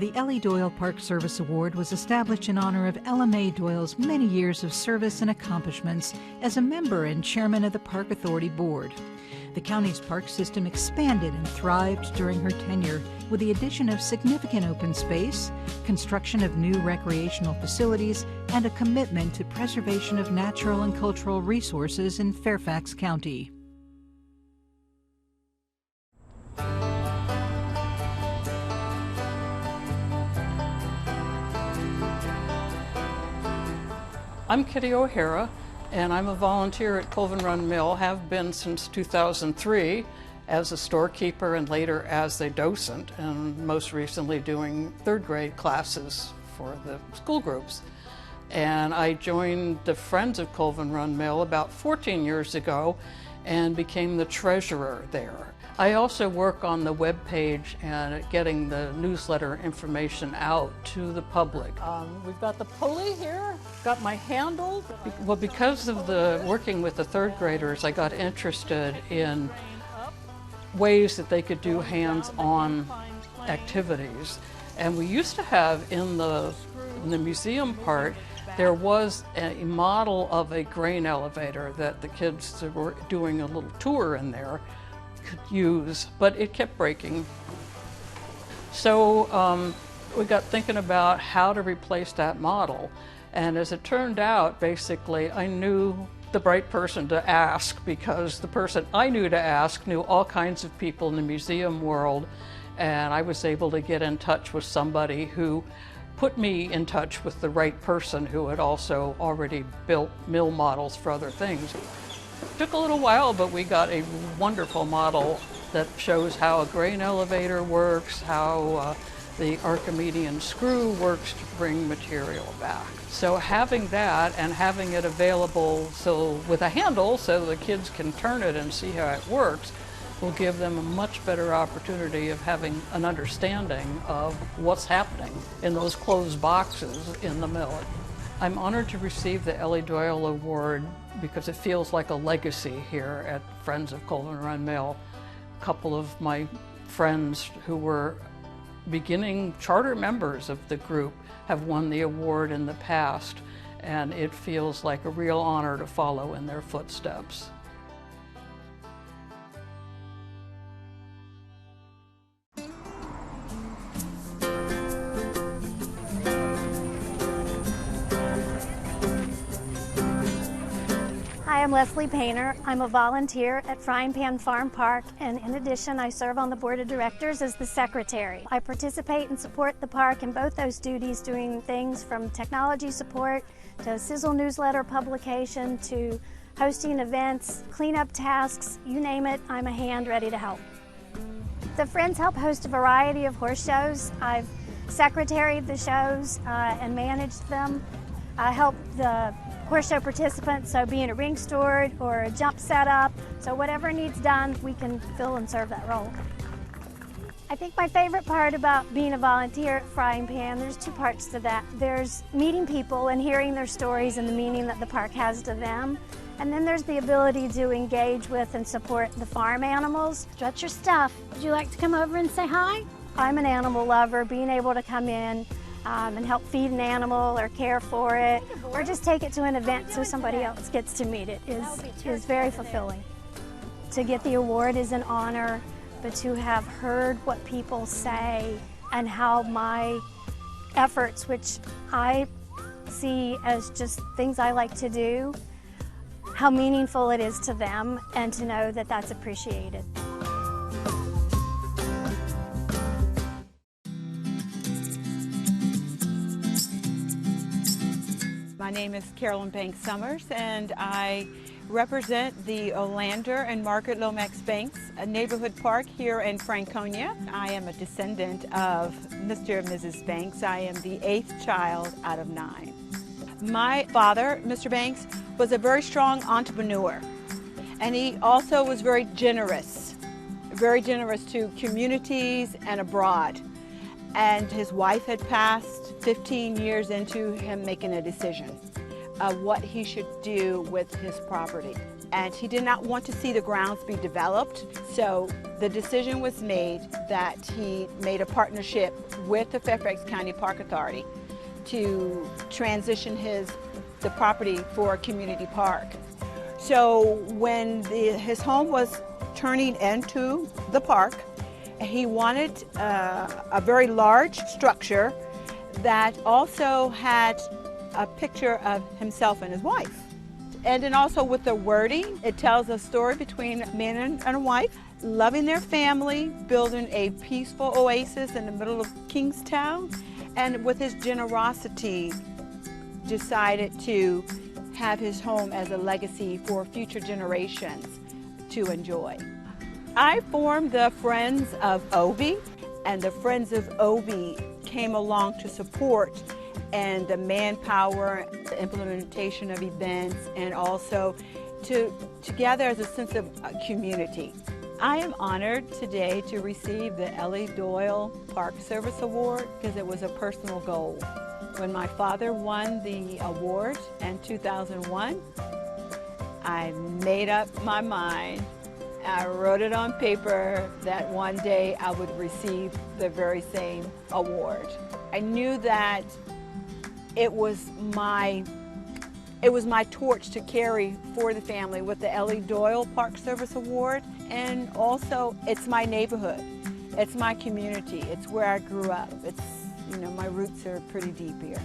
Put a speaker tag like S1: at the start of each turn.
S1: The Elly Doyle Park Service Award was established in honor of Ella Mae Doyle's many years of service and accomplishments as a member and chairman of the Park Authority Board. The county's park system expanded and thrived during her tenure with the addition of significant open space, construction of new recreational facilities, and a commitment to preservation of natural and cultural resources in Fairfax County.
S2: I'm Kitty OHara, and I'm a volunteer at Colvin Run Mill, have been since 2003 as a storekeeper and later as a docent, and most recently doing third grade classes for the school groups. And I joined the Friends of Colvin Run Mill about 14 years ago and became the treasurer there. I also work on the web page and getting the newsletter information out to the public. We've got the pulley here, got my handle. Well, because of the working with the third graders, I got interested in ways that they could do hands-on activities. And we used to have in the museum part, there was a model of a grain elevator that the kids that were doing a little tour in there could use, but it kept breaking. So we got thinking about how to replace that model. And as it turned out, basically, I knew the right person to ask, because the person I knew to ask knew all kinds of people in the museum world, and I was able to get in touch with somebody who put me in touch with the right person who had also already built mill models for other things. It took a little while, but we got a wonderful model that shows how a grain elevator works, how the Archimedean screw works to bring material back. So having that and having it available with a handle so the kids can turn it and see how it works will give them a much better opportunity of having an understanding of what's happening in those closed boxes in the mill. I'm honored to receive the Elly Doyle Award because it feels like a legacy here at Friends of Colvin Run Mill. A couple of my friends who were beginning charter members of the group have won the award in the past, and it feels like a real honor to follow in their footsteps.
S3: Hi, I'm Leslie Painter. I'm a volunteer at Frying Pan Farm Park, and in addition, I serve on the board of directors as the secretary. I participate and support the park in both those duties, doing things from technology support to sizzle newsletter publication to hosting events, cleanup tasks, you name it, I'm a hand ready to help. The Friends help host a variety of horse shows. I've secretaried the shows and managed them. I help the horse show participants, so being a ring steward or a jump setup, so whatever needs done, we can fill and serve that role. I think my favorite part about being a volunteer at Frying Pan, there's two parts to that. There's meeting people and hearing their stories and the meaning that the park has to them. And then there's the ability to engage with and support the farm animals. Stretch your stuff. Would you like to come over and say hi? I'm an animal lover. Being able to come in and help feed an animal or care for it, or just take it to an event so somebody else gets to meet it is very fulfilling. To get the award is an honor, but to have heard what people say and how my efforts, which I see as just things I like to do, how meaningful it is to them, and to know that that's appreciated.
S4: My name is Carolyn Banks Summers, and I represent the Olander and Margaret Lomax Banks neighborhood park here in Franconia. I am a descendant of Mr. and Mrs. Banks. I am the 8th child out of 9. My father, Mr. Banks, was a very strong entrepreneur, and he also was very generous to communities and abroad. And his wife had passed 15 years into him making a decision of what he should do with his property. and he did not want to see the grounds be developed. So the decision was made that he made a partnership with the Fairfax County Park Authority to transition the property for a community park. So when his home was turning into the park, he wanted a very large structure that also had a picture of himself and his wife. And then also with the wording, it tells a story between a man and a wife, loving their family, building a peaceful oasis in the middle of Kingstown, and with his generosity, decided to have his home as a legacy for future generations to enjoy. I formed the Friends of Obie, and the Friends of Obie came along to support and the manpower, the implementation of events, and also to gather as a sense of community. I am honored today to receive the Elly Doyle Park Service Award because it was a personal goal. When my father won the award in 2001, I made up my mind. I wrote it on paper that one day I would receive the very same award. I knew that it was my torch to carry for the family with the Elly Doyle Park Service Award, and also it's my neighborhood, it's my community, it's where I grew up. It's, my roots are pretty deep here.